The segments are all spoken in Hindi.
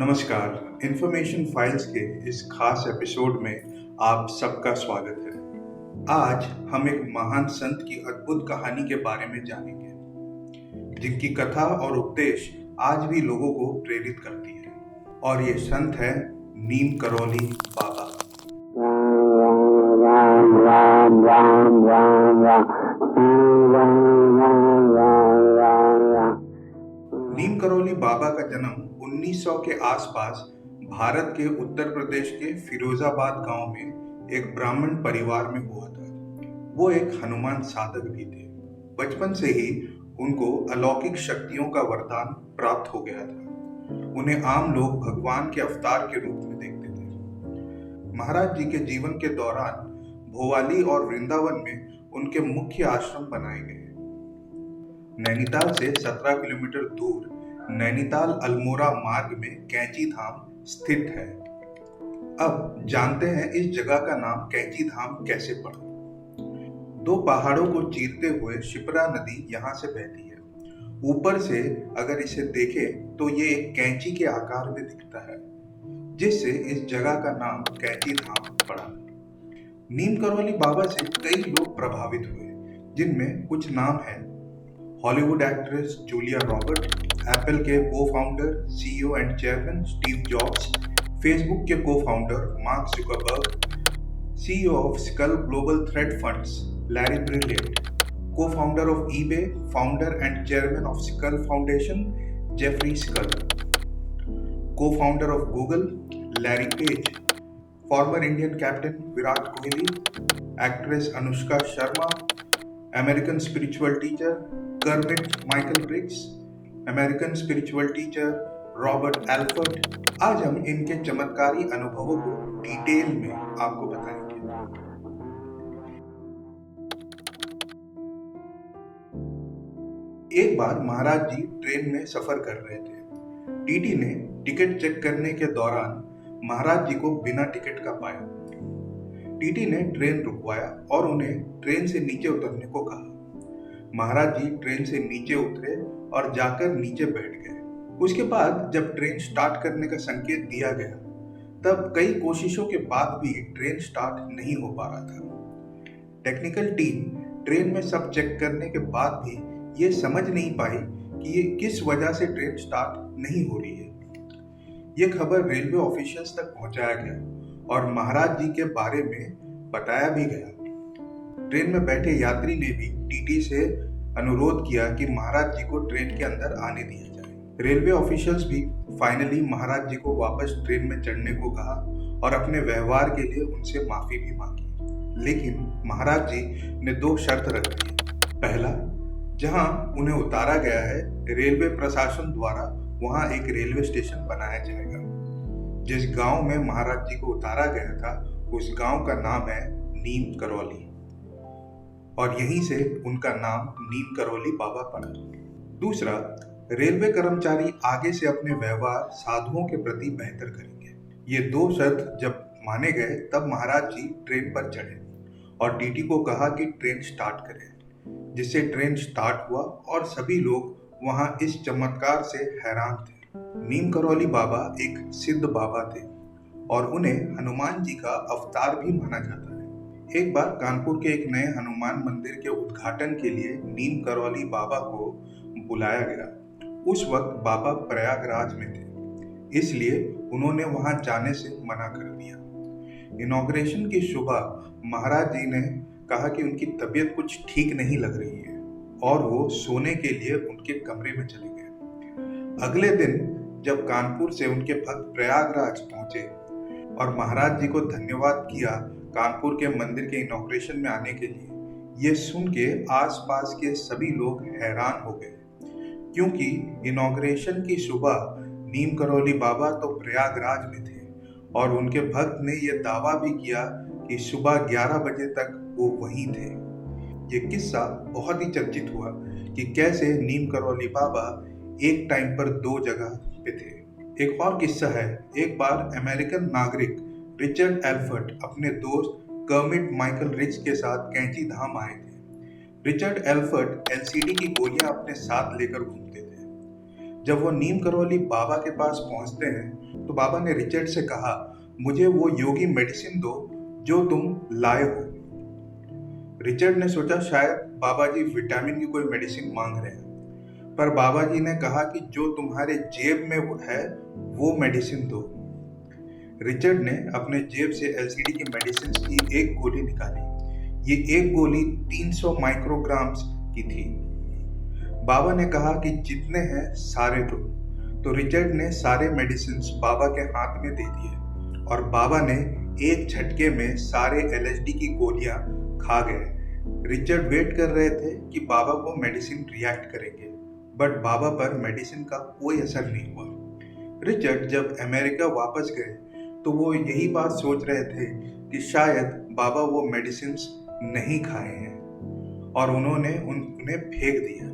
नमस्कार, इन्फॉर्मेशन फाइल्स के इस खास एपिसोड में आप सबका स्वागत है। आज हम एक महान संत की अद्भुत कहानी के बारे में जानेंगे, जिनकी कथा और उपदेश आज भी लोगों को प्रेरित करती है। और ये संत है नीम करौली बाबा। नीम करौली बाबा का जन्म 1900 के आसपास भारत के उत्तर प्रदेश के फिरोजाबाद गांव में एक ब्राह्मण परिवार में हुआ था। वो एक हनुमान साधक भी थे। बचपन से ही उनको अलौकिक शक्तियों का वरदान प्राप्त हो गया था। उन्हें आम लोग भगवान के अवतार के रूप में देखते थे। महाराज जी के जीवन के दौरान भोवाली और वृंदावन में उनके मुख्य आश्रम बनाए गए। नैनीताल से 17 किलोमीटर दूर नैनीताल अल्मोड़ा मार्ग में कैंची धाम स्थित है। अब जानते हैं इस जगह का नाम कैंची धाम कैसे पड़ा। दो पहाड़ों को चीरते हुए शिप्रा नदी यहाँ से बहती है। ऊपर से अगर इसे देखें तो ये एक कैंची के आकार में दिखता है, जिससे इस जगह का नाम कैंची धाम पड़ा। नीम करौली बाबा से कई लोग प्रभावित हुए, जिनमें कुछ नाम हैं। Hollywood actress Julia Robert, Apple के co-founder, CEO and chairman Steve Jobs, Facebook के co-founder Mark Zuckerberg, CEO of Skoll Global Threat Funds Larry Brilliant, co-founder of eBay, founder and chairman of Skoll Foundation Jeffrey Skoll, co-founder of Google Larry Page, former Indian captain Virat Kohli, actress Anushka Sharma, American spiritual teacher Kermit Michael Briggs, American spiritual teacher Robert Alpert. आज हम इनके चमत्कारी अनुभवों को डिटेल में आपको बताएंगे। एक बार महाराज जी ट्रेन में सफर कर रहे थे। टीटी ने टिकट चेक करने के दौरान महाराज जी को बिना टिकट का पाया। टीटी ने ट्रेन रुकवाया और उन्हें ट्रेन से नीचे उतरने को कहा। महाराज जी ट्रेन से नीचे उतरे और जाकर नीचे बैठ गए। उसके बाद जब ट्रेन स्टार्ट करने का संकेत दिया गया, तब कई कोशिशों के बाद भी ट्रेन स्टार्ट नहीं हो पा रहा था। टेक्निकल टीम ट्रेन में सब चेक करने के बाद भी ये समझ नहीं पाई कि ये किस वजह से ट्रेन स्टार्ट नहीं हो रही है। ये खबर रेलवे ऑफिशियल्स तक पहुंचाया गया और महाराज जी के बारे में बताया भी गया। ट्रेन में बैठे यात्री ने भी टीटी से अनुरोध किया कि महाराज जी को ट्रेन के अंदर आने दिया जाए। रेलवे ऑफिशियल्स भी फाइनली महाराज जी को वापस ट्रेन में चढ़ने को कहा और अपने व्यवहार के लिए उनसे माफी भी मांगी। लेकिन महाराज जी ने दो शर्त रख दी। पहला, जहां उन्हें उतारा गया है रेलवे प्रशासन द्वारा वहां एक रेलवे स्टेशन बनाया जाएगा। जिस गांव में महाराज जी को उतारा गया था उस गांव का नाम है नीम करौली, और यहीं से उनका नाम नीम करौली बाबा पड़ा। दूसरा, रेलवे कर्मचारी आगे से अपने व्यवहार साधुओं के प्रति बेहतर करेंगे। ये दो शर्त जब माने गए तब महाराज जी ट्रेन पर चढ़े और टीटी को कहा कि ट्रेन स्टार्ट करें, जिससे ट्रेन स्टार्ट हुआ और सभी लोग वहां इस चमत्कार से हैरान थे। नीम करौली बाबा एक सिद्ध बाबा थे और उन्हें हनुमान जी का अवतार भी माना जाता है। एक बार कानपुर के एक नए हनुमान मंदिर के उद्घाटन के लिए नीम करौली बाबा को बुलाया गया। उस वक्त बाबा प्रयागराज में थे, इसलिए उन्होंने वहां जाने से मना कर दिया। इनॉग्रेशन की सुबह महाराज जी ने कहा कि उनकी तबीयत कुछ ठीक नहीं लग रही है और वो सोने के लिए उनके कमरे में चले गए। अगले दिन जब कानपुर से उनके भक्त प्रयागराज पहुंचे और महाराज जी को धन्यवाद किया कानपुर के मंदिर के इनॉग्रेशन में आने के लिए, ये सुन के आसपास के सभी लोग हैरान हो गए, क्योंकि इनॉग्रेशन की सुबह नीम करौली बाबा तो प्रयागराज में थे और उनके भक्त ने यह दावा भी किया कि सुबह 11 बजे तक वो वहीं थे। ये किस्सा बहुत ही चर्चित हुआ कि कैसे नीम करौली बाबा एक टाइम पर दो जगह पे थे। एक और किस्सा है, एक बार अमेरिकन नागरिक रिचर्ड एल्फर्ट अपने दोस्त कर्मिट माइकल रिग्स के साथ कैंची धाम आए थे। रिचर्ड एल्फर्ट एलसीडी की गोलियां अपने साथ लेकर घूमते थे। जब वो नीम करौली बाबा के पास पहुंचते हैं तो बाबा ने रिचर्ड से कहा, मुझे वो योगी मेडिसिन दो जो तुम लाए हो। रिचर्ड ने सोचा शायद बाबा जी विटामिन की कोई मेडिसिन मांग रहे हैं, पर बाबा जी ने कहा कि जो तुम्हारे जेब में है वो मेडिसिन दो। रिचर्ड ने अपने जेब से एलसीडी की मेडिसिन की एक गोली निकाली। ये एक गोली 300 माइक्रोग्राम्स की थी। बाबा ने कहा कि जितने हैं सारे दो। तो रिचर्ड ने सारे मेडिसिन बाबा के हाथ में दे दिए और बाबा ने एक झटके में सारे एलएसडी की गोलियां खा गए। रिचर्ड वेट कर रहे थे कि बाबा को मेडिसिन रिएक्ट करेंगे, बट बाबा पर मेडिसिन का कोई असर नहीं हुआ। रिचर्ड जब अमेरिका वापस गए तो वो यही बात सोच रहे थे कि शायद बाबा वो मेडिसिन नहीं खाए हैं और उन्होंने उन्हें फेंक दिया।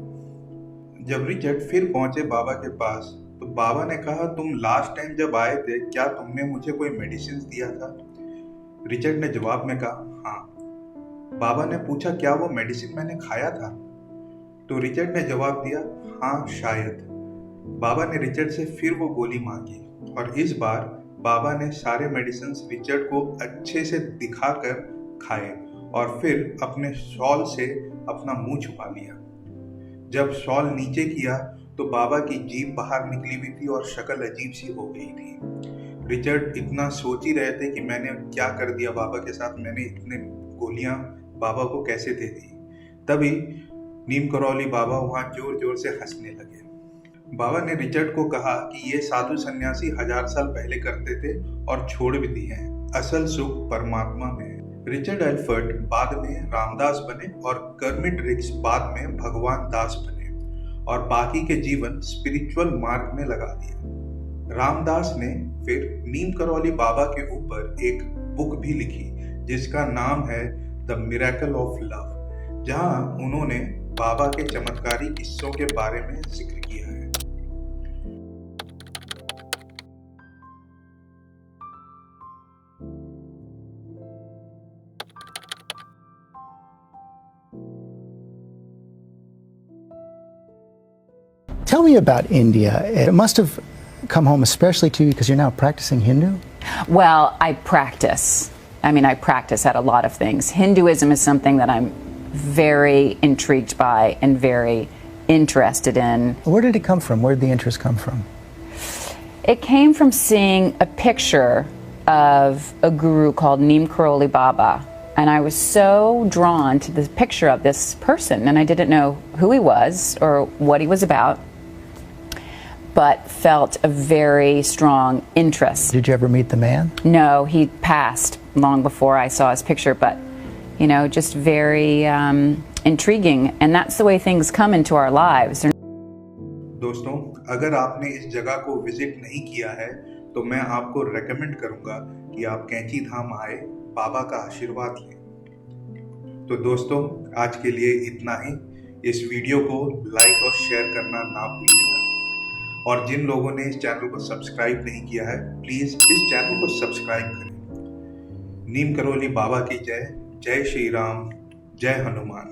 जब रिचर्ड फिर पहुंचे बाबा के पास तो बाबा ने कहा, तुम लास्ट टाइम जब आए थे क्या तुमने मुझे कोई मेडिसिन दिया था? रिचर्ड ने जवाब में कहा, हाँ। बाबा ने पूछा, क्या वो मेडिसिन मैंने खाया था? तो रिचर्ड ने जवाब दिया, हाँ शायद। बाबा ने रिचर्ड से फिर वो गोली मांगी और इस बार बाबा ने सारे मेडिसिन रिचर्ड को अच्छे से दिखाकर खाए और फिर अपने शॉल से अपना मुंह छुपा लिया। जब शॉल नीचे किया तो बाबा की जीभ बाहर निकली हुई थी और शक्ल अजीब सी हो गई थी। रिचर्ड इतना सोच ही रहे थे कि मैंने क्या कर दिया बाबा के साथ, मैंने इतने गोलियां बाबा को कैसे दे दी। तभी नीम करौली बाबा वहां जोर जोर से हंसने लगे। बाबा ने रिचर्ड को कहा कि ये साधु सन्यासी 1000 साल पहले करते थे और छोड़ भी दिए हैं, असल सुख परमात्मा में है। रिचर्ड एल्फर्ड बाद में रामदास बने और कर्मिट रिक्स बाद में भगवान दास बने और बाकी के जीवन स्पिरिचुअल मार्ग में लगा दिया। रामदास ने फिर नीम करौली बाबा के ऊपर एक बुक भी लिखी जिसका नाम है द मिरेकल ऑफ लव, जहां उन्होंने बाबा के चमत्कारी किस्सों के बारे में जिक्र किया है। Tell me about India. It must have come home especially to you because you're now practicing Hindu? Well, I practice. I practice at a lot of things. Hinduism is something that I'm very intrigued by and very interested in. Where did it come from? Where did the interest come from? It came from seeing a picture of a guru called Neem Karoli Baba. And I was so drawn to the picture of this person, and I didn't know who he was or what he was about, but felt a very strong interest. Did you ever meet the man? No, he passed long before I saw his picture, but just very intriguing, and that's the way things come into our lives. दोस्तों, अगर आपने इस जगह को विजिट नहीं किया है तो मैं आपको रेकमेंड करूंगा कि आप कैंची धाम आए, बाबा का आशीर्वाद लें। तो दोस्तों, आज के लिए इतना ही। इस वीडियो को लाइक और शेयर करना ना भूलिएगा और जिन लोगों ने इस चैनल को सब्सक्राइब नहीं किया है प्लीज इस चैनल को सब्सक्राइब करें। नीम करौली बाबा की जय। जय श्री राम, जय हनुमान।